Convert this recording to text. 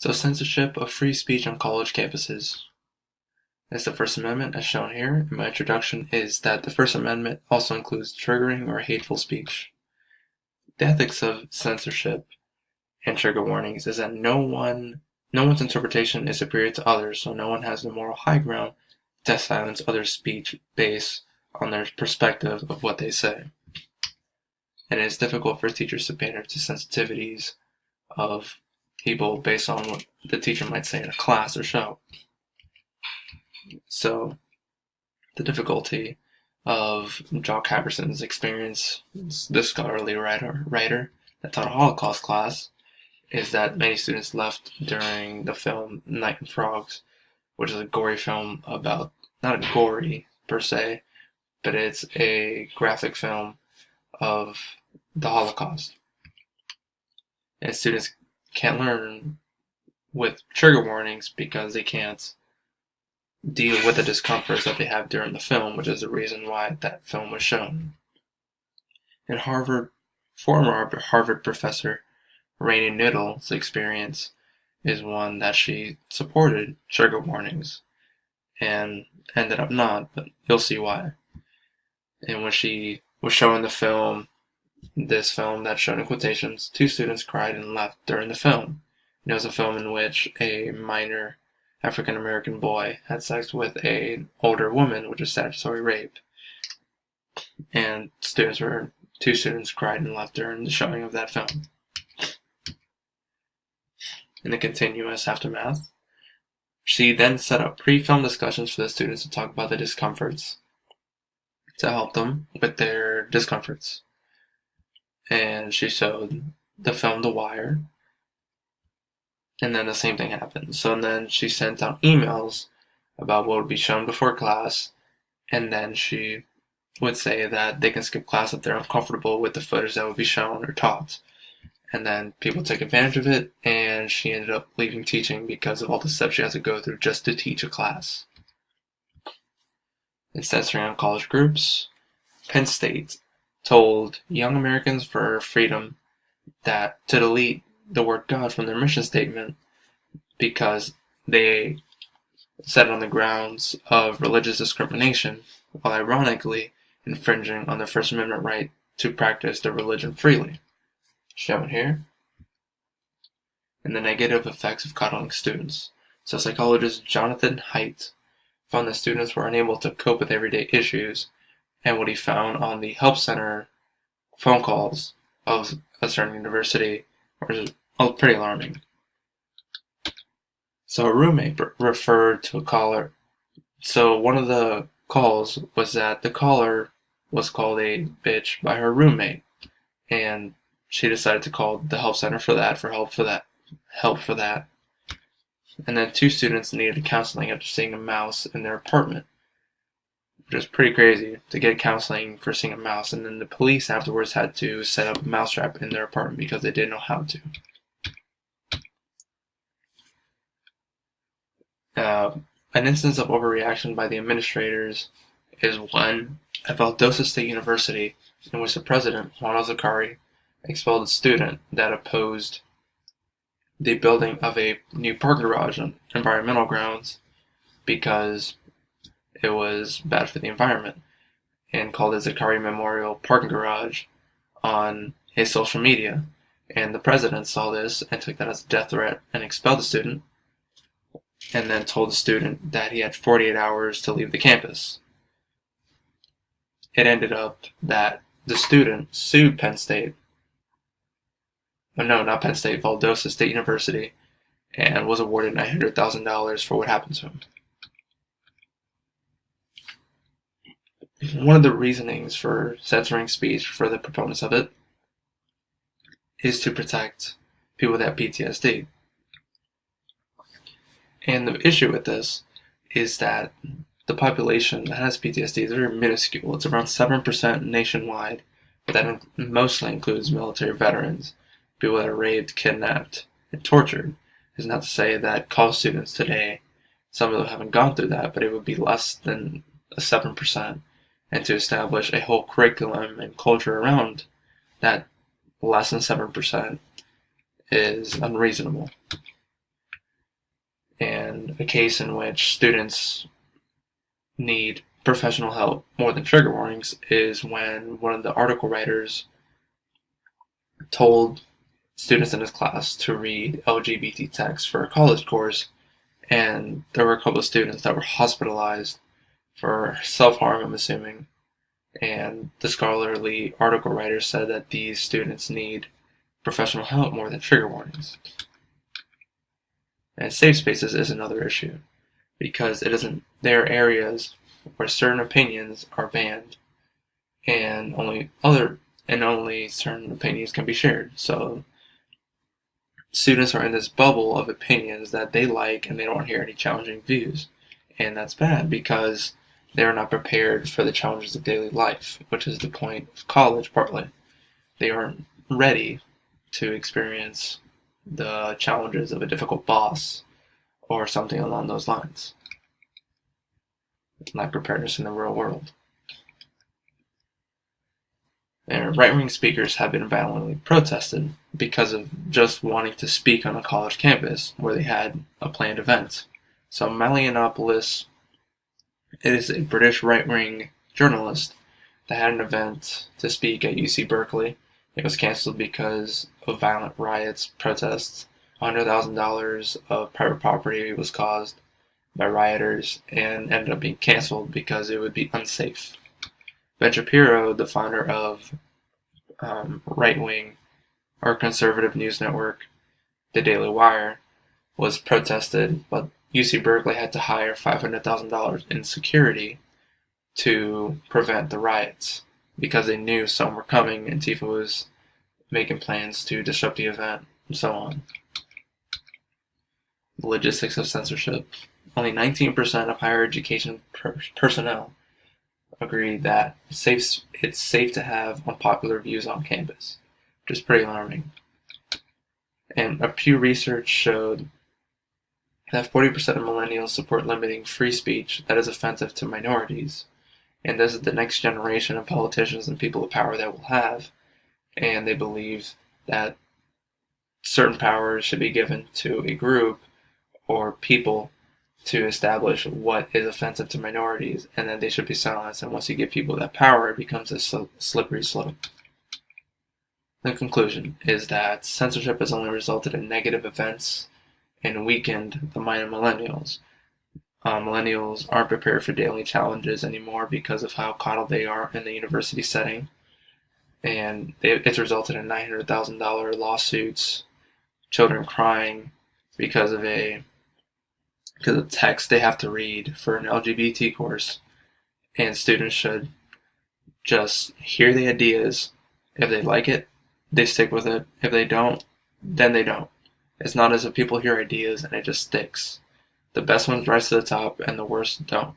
So censorship of free speech on college campuses. As the First Amendment, as shown here in my introduction, is that the First Amendment also includes triggering or hateful speech. The ethics of censorship and trigger warnings is that no one's interpretation is superior to others, so no one has the moral high ground to silence others' speech based on their perspective of what they say. And it is difficult for teachers to pander to sensitivities of people based on what the teacher might say in a class or show. So the difficulty of Jock Haberson's experience, this scholarly writer that taught a Holocaust class, is that many students left during the film Night and Frogs, which is a gory film about, not gory per se, but it's a graphic film of the Holocaust. And students can't learn with trigger warnings because they can't deal with the discomforts that they have during the film, which is the reason why that film was shown. And former Harvard professor Rainey Niddle's experience is one that she supported trigger warnings and ended up not, but you'll see why. And when she was showing the film, this film that's shown in quotations, 2 students cried and left during the film. It was a film in which a minor African American boy had sex with an older woman, which is statutory rape. And 2 students cried and left during the showing of that film. In the continuous aftermath, she then set up pre-film discussions for the students to talk about the discomforts, to help them with their discomforts. And she showed the film The Wire, and then the same thing happened. So then she sent out emails about what would be shown before class, and then she would say that they can skip class if they're uncomfortable with the footage that would be shown or taught. And then people took advantage of it, and she ended up leaving teaching because of all the steps she has to go through just to teach a class. In censoring on college groups, Penn State told Young Americans for Freedom that to delete the word God from their mission statement because they said it on the grounds of religious discrimination, while ironically infringing on their First Amendment right to practice their religion freely. Shown here. And the negative effects of coddling students. So psychologist Jonathan Haidt found that students were unable to cope with everyday issues, and what he found on the help center phone calls of a certain university was pretty alarming. So a roommate referred to a caller. So one of the calls was that the caller was called a bitch by her roommate, and she decided to call the help center for help for that. And then 2 students needed counseling after seeing a mouse in their apartment, which was pretty crazy to get counseling for seeing a mouse. And then the police afterwards had to set up a mousetrap in their apartment because they didn't know how to. An instance of overreaction by the administrators is one at Valdosta State University, in which the president, Juan Zakari, expelled a student that opposed the building of a new parking garage on environmental grounds because it was bad for the environment, and called it Zakari Memorial Parking Garage on his social media. And the president saw this and took that as a death threat and expelled the student, and then told the student that he had 48 hours to leave the campus. It ended up that the student sued Penn State. No, not Penn State, Valdosta State University, and was awarded $900,000 for what happened to him. One of the reasonings for censoring speech for the proponents of it is to protect people with that PTSD. And the issue with this is that the population that has PTSD is very minuscule. It's around 7% nationwide, but that mostly includes military veterans, people that are raped, kidnapped, and tortured. It's not to say that college students today, some of them haven't gone through that, but it would be less than a 7%. And to establish a whole curriculum and culture around that less than 7% is unreasonable. And a case in which students need professional help more than trigger warnings is when one of the article writers told students in his class to read LGBT text for a college course, and there were a couple of students that were hospitalized for self-harm, I'm assuming, and the scholarly article writer said that these students need professional help more than trigger warnings. And safe spaces is another issue, because there are areas where certain opinions are banned, and only certain opinions can be shared. So students are in this bubble of opinions that they like, and they don't want to hear any challenging views. And that's bad, because they're not prepared for the challenges of daily life, which is the point of college partly. They aren't ready to experience the challenges of a difficult boss or something along those lines. Lack preparedness in the real world. And right-wing speakers have been violently protested because of just wanting to speak on a college campus where they had a planned event. So Mali Yiannopoulos is a British right-wing journalist that had an event to speak at UC Berkeley. It was canceled because of violent riots, protests. $100,000 of private property was caused by rioters and ended up being canceled because it would be unsafe. Ben Shapiro, the founder of right-wing or conservative news network, The Daily Wire, was protested, but UC Berkeley had to hire $500,000 in security to prevent the riots because they knew some were coming. Antifa was making plans to disrupt the event and so on. The logistics of censorship. Only 19% of higher education personnel agree that it's safe to have unpopular views on campus, which is pretty alarming. And a Pew Research showed that 40% of millennials support limiting free speech that is offensive to minorities. And this is the next generation of politicians and people of power that we'll have. And they believe that certain powers should be given to a group or people to establish what is offensive to minorities, and then they should be silenced. And once you give people that power, it becomes a slippery slope. The conclusion is that censorship has only resulted in negative events and weakened the mind of millennials. Millennials aren't prepared for daily challenges anymore because of how coddled they are in the university setting. And it's resulted in $900,000 lawsuits, children crying because of text they have to read for an LGBT course. And students should just hear the ideas. If they like it, they stick with it. If they don't, then they don't. It's not as if people hear ideas and it just sticks. The best ones rise to the top and the worst don't.